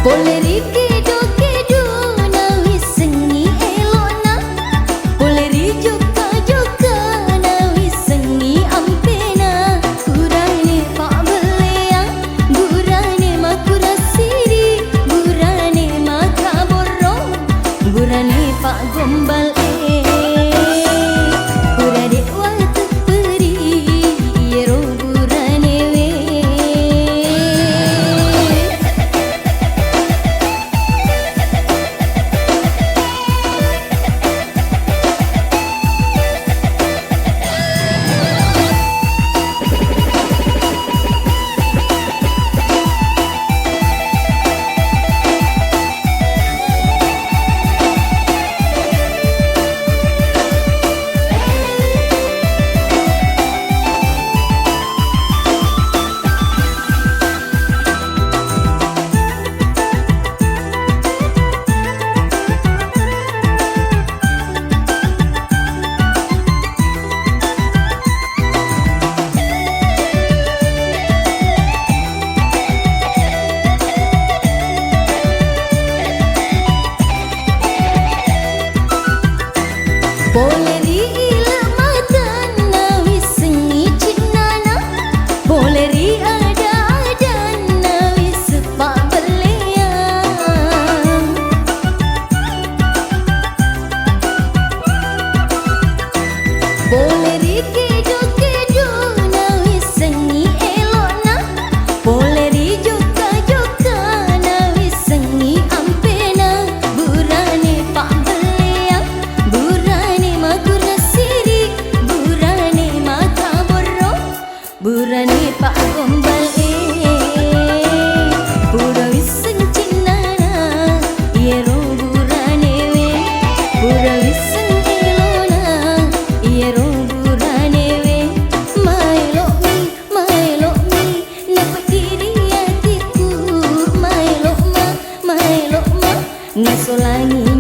Poleri kedo-kedo na wis sengi elona, poleri joka-joka na wis sengi ampena. Kurane pak belea, burane makura siri, burane makaboro, burane pak gombal kurade watu peri, yero burane we. Poleri ilamatan na wis sengi cinana, poleri ada-ada na wis pak belea. Poleri kedo-kedo na wis sengi elona, poleri joka-joka na wis sengi ampena. Burane pak belea, burane makura siri, burane makaboro, burane pak gombal pura wis sencinana, yero burane we, pura wis elona, yero burane we. My love me, dapat diri hatiku. My love ma, ngasolangi